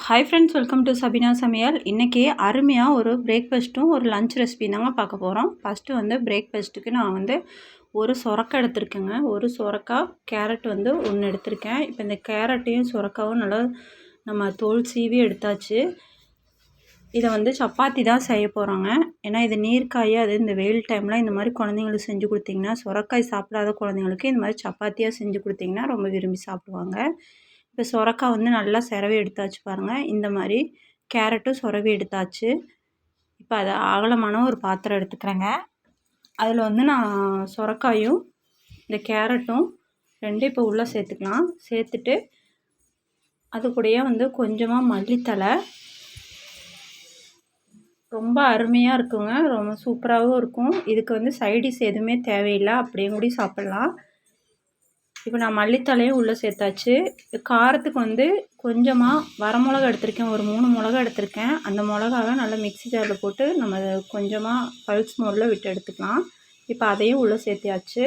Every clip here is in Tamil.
Hi friends, welcome to Sabina சமையல். இன்றைக்கி அருமையாக ஒரு பிரேக்ஃபாஸ்ட்டும் ஒரு லஞ்ச் ரெசிபி தாங்க பார்க்க போகிறோம். ஃபஸ்ட்டு பிரேக்ஃபாஸ்ட்டுக்கு நான் ஒரு சொரக்காய் எடுத்திருக்கேங்க. ஒரு சொரக்காய், கேரட் ஒன்று எடுத்திருக்கேன். இப்போ இந்த கேரட்டையும் சொரக்காவும் நல்லா நம்ம தோல் சீவி எடுத்தாச்சு. இதை சப்பாத்தி தான் செய்ய போகிறோங்க. ஏன்னா இது நீர்க்காய், அது இந்த வெயில் டைமில் இந்த மாதிரி குழந்தைங்களுக்கு செஞ்சு கொடுத்திங்கன்னா, சொரக்காய் சாப்பிடாத குழந்தைங்களுக்கு இந்த மாதிரி சப்பாத்தியாக செஞ்சு கொடுத்திங்கன்னா ரொம்ப விரும்பி சாப்பிடுவாங்க. இப்போ சொரக்காய் நல்லா செரவி எடுத்தாச்சு பாருங்கள். இந்த மாதிரி கேரட்டும் சொரவி எடுத்தாச்சு. இப்போ அதை அகலமான ஒரு பாத்திரம் எடுத்துக்கிறேங்க. அதில் நான் சொரக்காயும் இந்த கேரட்டும் ரெண்டும் இப்போ உள்ளே சேர்த்துக்கலாம். சேர்த்துட்டு அது கூடயே கொஞ்சமாக மல்லித்தழை, ரொம்ப அருமையாக இருக்குங்க. ரொம்ப சூப்பராகவும் இருக்கும். இதுக்கு சைடிஷ் எதுவுமே தேவையில்லை, அப்படியே கூட சாப்பிட்லாம். இப்போ நான் மல்லித்தழையும் உள்ளே சேர்த்தாச்சு. காரத்துக்கு கொஞ்சமாக வரமிளகா எடுத்திருக்கேன். ஒரு 3 மிளகா எடுத்திருக்கேன். அந்த மிளகாவை நல்லா மிக்ஸி ஜாரில் போட்டு நம்ம கொஞ்சமாக பல்ஸ் மோடில் விட்டு எடுத்துக்கலாம். இப்போ அதையும் உள்ளே சேர்த்தியாச்சு.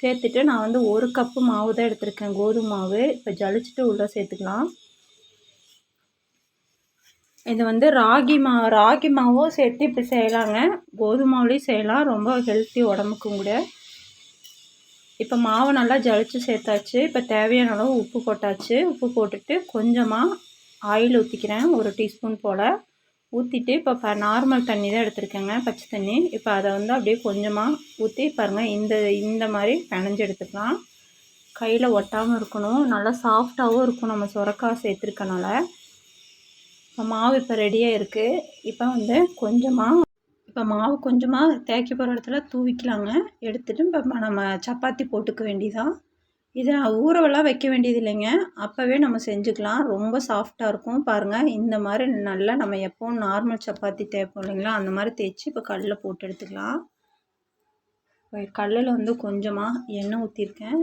சேர்த்துட்டு நான் 1 கப்பு மாவு தான் எடுத்திருக்கேன், கோதுமை மாவு. இப்போ ஜலிச்சுட்டு உள்ளே சேர்த்துக்கலாம். இது ராகி மாவும் சேர்த்து இப்படி செய்யலாங்க. கோதுமை மாவுலேயும் செய்யலாம், ரொம்ப ஹெல்த்தி உடம்புக்கும் கூட. இப்போ மாவு நல்லா ஜலிச்சு சேர்த்தாச்சு. இப்போ தேவையான அளவு உப்பு போட்டாச்சு. உப்பு போட்டுட்டு கொஞ்சமாக ஆயில் ஊற்றிக்கிறேன், 1 டீஸ்பூன் போல் ஊற்றிட்டு, இப்போ நார்மல் தண்ணி தான் எடுத்துருக்கேங்க, பச்சை தண்ணி. இப்போ அதை அப்படியே கொஞ்சமாக ஊற்றி பாருங்கள், இந்த மாதிரி பிணைஞ்சு எடுத்துக்கலாம். கையில் ஒட்டாமல் இருக்கணும், நல்லா சாஃப்டாகவும் இருக்கும் நம்ம சொரக்காய் சேர்த்துருக்கனால. இப்போ மாவு இப்போ ரெடியாக இருக்குது. இப்போ மாவு கொஞ்சமாக தேய்க்க போகிற இடத்துல தூவிக்கலாங்க. எடுத்துகிட்டு இப்போ நம்ம சப்பாத்தி போட்டுக்க வேண்டியதான். இதை ஊறவெல்லாம் வைக்க வேண்டியது இல்லைங்க, அப்போவே நம்ம செஞ்சுக்கலாம். ரொம்ப சாஃப்டாக இருக்கும் பாருங்கள். இந்த மாதிரி நல்லா நம்ம எப்போவும் நார்மல் சப்பாத்தி தேய்ப்போம் இல்லைங்களா, அந்த மாதிரி தேய்ச்சி இப்போ கல்லில் போட்டு எடுத்துக்கலாம். இப்போ கல்லில் கொஞ்சமாக எண்ணெய் ஊற்றிருக்கேன்.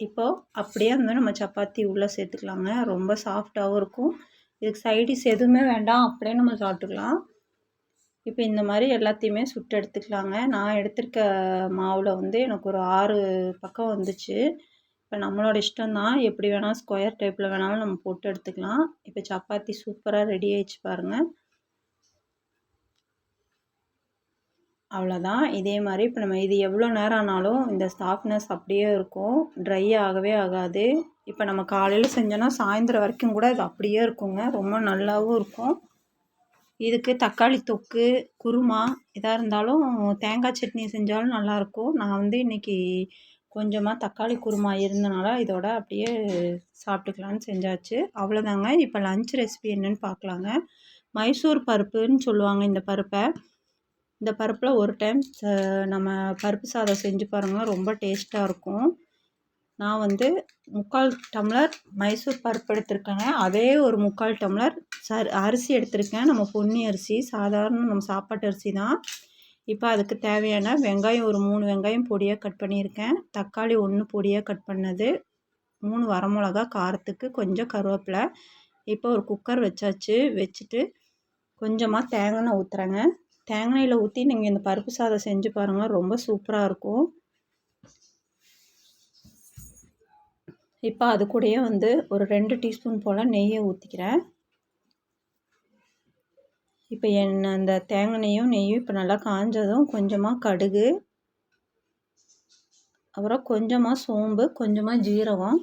இப்போது அப்படியே நம்ம சப்பாத்தி உள்ளே சேர்த்துக்கலாங்க. ரொம்ப சாஃப்டாகவும் இருக்கும். இதுக்கு சைடிஷ் எதுவுமே வேண்டாம், அப்படியே நம்ம சாப்பிட்டுக்கலாம். இப்போ இந்த மாதிரி எல்லாத்தையுமே சுட்டு எடுத்துக்கலாங்க. நான் எடுத்திருக்க மாவில் எனக்கு ஒரு 6 பக்கம் வந்துச்சு. இப்போ நம்மளோட இஷ்டம்தான், எப்படி வேணாலும் ஸ்கொயர் டைப்பில் வேணாலும் நம்ம போட்டு எடுத்துக்கலாம். இப்போ சப்பாத்தி சூப்பராக ரெடி ஆகிடுச்சு பாருங்கள். அவ்வளோதான். இதே மாதிரி இப்போ நம்ம இது எவ்வளோ நேரம் ஆனாலும் இந்த சாஃப்ட்னஸ் அப்படியே இருக்கும், ட்ரை ஆகவே ஆகாது. இப்போ நம்ம காலையில் செஞ்சோன்னா சாயந்தரம் வரைக்கும் கூட இது அப்படியே இருக்குங்க, ரொம்ப நல்லாவும் இருக்கும். இதுக்கு தக்காளி தொக்கு, குருமா எதாக இருந்தாலும், தேங்காய் சட்னி செஞ்சாலும் நல்லாயிருக்கும். நான் இன்றைக்கி கொஞ்சமாக தக்காளி குருமா இருந்தனால இதோட அப்படியே சாப்பிட்டுக்கலான்னு செஞ்சாச்சு. அவ்வளோதாங்க. இப்போ லஞ்ச் ரெசிபி என்னென்னு பார்க்கலாங்க. மைசூர் பருப்புன்னு சொல்லுவாங்க இந்த பருப்பை. இந்த பருப்பில் ஒரு டைம் நம்ம பருப்பு சாதம் செஞ்சு பாருங்கள், ரொம்ப டேஸ்ட்டாக இருக்கும். நான் 3/4 டம்ளர் மைசூர் பருப்பு எடுத்திருக்கேங்க. அதே ஒரு 3/4 டம்ளர் அரிசி எடுத்திருக்கேன். நம்ம பொன்னி அரிசி, சாதாரண நம்ம சாப்பாட்டு அரிசி தான். இப்போ அதுக்கு தேவையான வெங்காயம், ஒரு 3 வெங்காயம் பொடியாக கட் பண்ணியிருக்கேன். தக்காளி 1 பொடியாக கட் பண்ணது, 3 வரமிளகா காரத்துக்கு, கொஞ்சம் கருவேப்பிலை. இப்போ ஒரு குக்கர் வச்சாச்சு. வச்சுட்டு கொஞ்சமாக தேங்காய் எண்ணெய் ஊற்றுறேங்க. தேங்காய் எண்ணெயில் ஊற்றி நீங்கள் இந்த பருப்பு சாதம் செஞ்சு பாருங்கள், ரொம்ப சூப்பராக இருக்கும். இப்போ அது கூடயே ஒரு 2 டீஸ்பூன் போல் நெய்யை ஊற்றிக்கிறேன். இப்போ அந்த தேங்காய் நெய்யும் இப்போ நல்லா காஞ்சதும் கொஞ்சமாக கடுகு, அப்புறம் கொஞ்சமாக சோம்பு, கொஞ்சமாக ஜீரகம்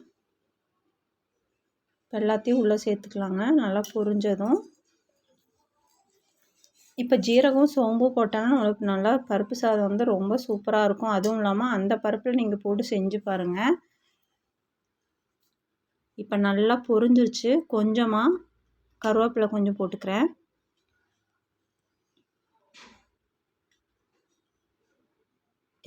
எல்லாத்தையும் உள்ளே சேர்த்துக்கலாங்க. நல்லா பொரிஞ்சதும் இப்போ ஜீரகம் சோம்பு போட்டாங்கன்னா நம்மளுக்கு நல்லா பருப்பு சாதம் ரொம்ப சூப்பராக இருக்கும். அதுவும் இல்லாமல் அந்த பருப்பில் நீங்கள் போட்டு செஞ்சு பாருங்கள். இப்போ நல்லா பொரிஞ்சிருச்சு. கொஞ்சமாக கருவேப்பிலை கொஞ்சம் போட்டுக்கிறேன்.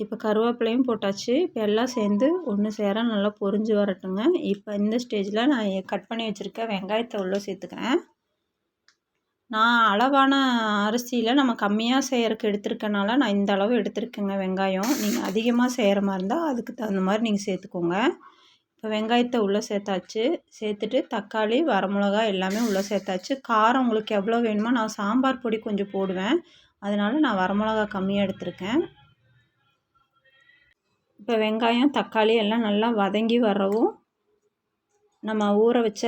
இப்போ கருவேப்பிலையும் போட்டாச்சு. இப்போ எல்லாம் சேர்ந்து ஒன்று சேர நல்லா பொரிஞ்சு வரட்டுங்க. இப்போ இந்த ஸ்டேஜில் நான் கட் பண்ணி வச்சுருக்க வெங்காயத்தை உள்ளே சேர்த்துக்கிறேன். நான் அளவான அரிசியில் நம்ம கம்மியாக செய்கிறதுக்கு எடுத்துருக்கனால நான் இந்த அளவு எடுத்துருக்கேங்க வெங்காயம். நீங்கள் அதிகமாக செய்கிற மாதிரி இருந்தால் அதுக்கு தகுந்த மாதிரி நீங்கள் சேர்த்துக்கோங்க. இப்போ வெங்காயத்தை உள்ளே சேர்த்தாச்சு. சேர்த்துட்டு தக்காளி, வரமிளகா எல்லாமே உள்ளே சேர்த்தாச்சு. காரம் உங்களுக்கு எவ்வளோ வேணுமோ, நான் சாம்பார் பொடி கொஞ்சம் போடுவேன், அதனால் நான் வரமிளகா கம்மியாக எடுத்திருக்கேன். இப்போ வெங்காயம், தக்காளி எல்லாம் நல்லா வதங்கி வரவும் நம்ம ஊற வச்ச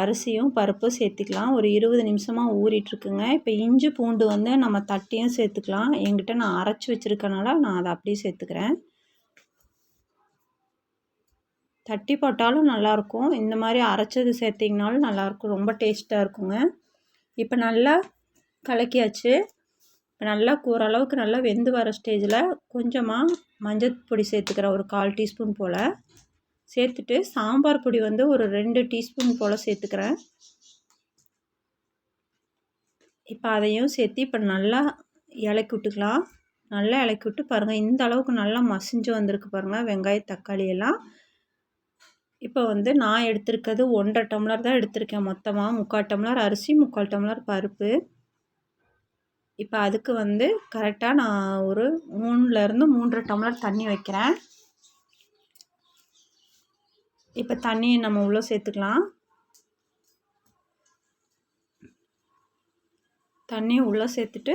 அரிசியும் பருப்பும் சேர்த்துக்கலாம். ஒரு 20 நிமிஷமாக ஊறிட்டுருக்குங்க. இப்போ இஞ்சி பூண்டு வந்து நம்ம தட்டியும் சேர்த்துக்கலாம். என்கிட்ட நான் அரைச்சி வச்சுருக்கனால நான் அதை அப்படியே சேர்த்துக்கிறேன். தட்டி போட்டாலும் நல்லாயிருக்கும். இந்த மாதிரி அரைச்சது சேர்த்திங்கனாலும் நல்லாயிருக்கும். ரொம்ப டேஸ்ட்டாக இருக்குங்க. இப்போ நல்லா கலக்கியாச்சு. இப்போ நல்லா ஓரளவுக்கு நல்லா வெந்து வர ஸ்டேஜில் கொஞ்சமாக மஞ்சள் பொடி சேர்த்துக்கிறேன். ஒரு 1/4 டீஸ்பூன் போல் சேர்த்துட்டு, சாம்பார் பொடி வந்து ஒரு 2 டீஸ்பூன் போல் சேர்த்துக்கிறேன். இப்போ அதையும் சேர்த்து இப்போ நல்லா இலக்கி விட்டுக்கலாம். நல்லா இலக்கி விட்டு பாருங்கள், இந்த அளவுக்கு நல்லா மசிஞ்சு வந்திருக்கு பாருங்கள் வெங்காயம் தக்காளி எல்லாம். இப்போ வந்து நான் எடுத்திருக்கிறது 1.5 டம்ளர் தான் எடுத்திருக்கேன் மொத்தமாக. 3/4 டம்ளர் அரிசி, 3/4 டம்ளர் பருப்பு. இப்போ அதுக்கு வந்து கரெக்டாக நான் ஒரு 3லேருந்து 3.5 டம்ளர் தண்ணி வைக்கிறேன். இப்போ தண்ணியை நம்ம உள்ளே சேர்த்துக்கலாம். தண்ணியை உள்ளே சேர்த்துட்டு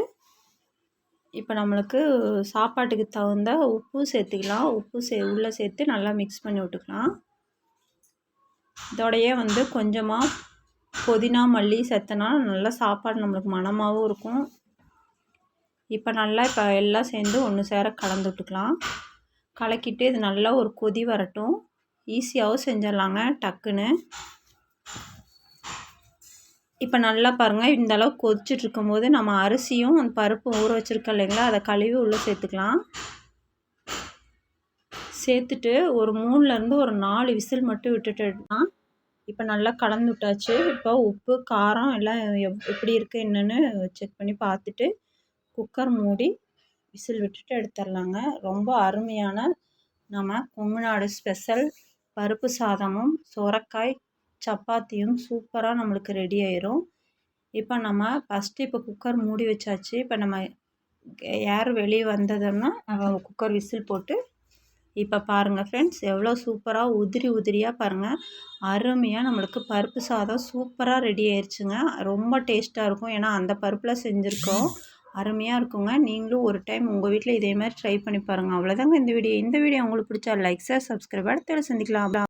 இப்போ நம்மளுக்கு சாப்பாட்டுக்கு தகுந்த உப்பு சேர்த்துக்கலாம். உப்பு உள்ளே சேர்த்து நல்லா மிக்ஸ் பண்ணி விட்டுக்கலாம். இதோடையே வந்து கொஞ்சமாக புதினா மல்லி சேர்த்தனா நல்லா சாப்பாடு நம்மளுக்கு மணமாகவும் இருக்கும். இப்போ நல்லா இப்போ எல்லாம் சேர்ந்து ஒன்று சேர கலந்து விட்டுக்கலாம். கலக்கிட்டு இது நல்லா ஒரு கொதி வரட்டும். ஈஸியாகவும் செஞ்சிடலாங்க டக்குன்னு. இப்போ நல்லா பாருங்கள், இந்த அளவுக்கு கொதிச்சுட்டு இருக்கும்போது நம்ம அரிசியும் அந்த பருப்பு ஊற வச்சுருக்கோம் இல்லைங்களா, அதை கழுவி உள்ளே சேர்த்துக்கலாம். சேர்த்துட்டு ஒரு 3லேருந்து ஒரு 4 விசில் மட்டும் விட்டுட்டுனா இப்போ நல்லா கலந்து விட்டாச்சு. இப்போ உப்பு காரம் எல்லாம் எப்படி இருக்குது என்னென்னு செக் பண்ணி பார்த்துட்டு குக்கர் மூடி விசில் விட்டுட்டு எடுத்துடலாங்க. ரொம்ப அருமையான நம்ம கொங்கு நாடு ஸ்பெஷல் பருப்பு சாதமும் சுரக்காய் சப்பாத்தியும் சூப்பராக நம்மளுக்கு ரெடி ஆயிரும். இப்போ நம்ம ஃபஸ்ட்டு இப்போ குக்கர் மூடி வச்சாச்சு. இப்போ நம்ம ஏர் வெளியே வந்ததுன்னா நம்ம குக்கர் விசில் போட்டு இப்போ பாருங்கள் ஃப்ரெண்ட்ஸ், எவ்வளோ சூப்பராக உதிரி உதிரியாக பாருங்கள். அருமையாக நம்மளுக்கு பருப்பு சாதம் சூப்பராக ரெடி ஆயிடுச்சுங்க. ரொம்ப டேஸ்ட்டாக இருக்கும். ஏன்னா அந்த பருப்பில் செஞ்சுருக்கோம். அருமையாக இருக்குங்க. நீங்களும் ஒரு டைம் உங்கள் வீட்டில் இதே மாதிரி ட்ரை பண்ணி பாருங்கள். அவ்வளோதாங்க இந்த வீடியோ. இந்த வீடியோ உங்களுக்கு பிடிச்சா லைக், ஷேர், சப்ஸ்கிரைப். அடுத்த சந்திக்கலாம்.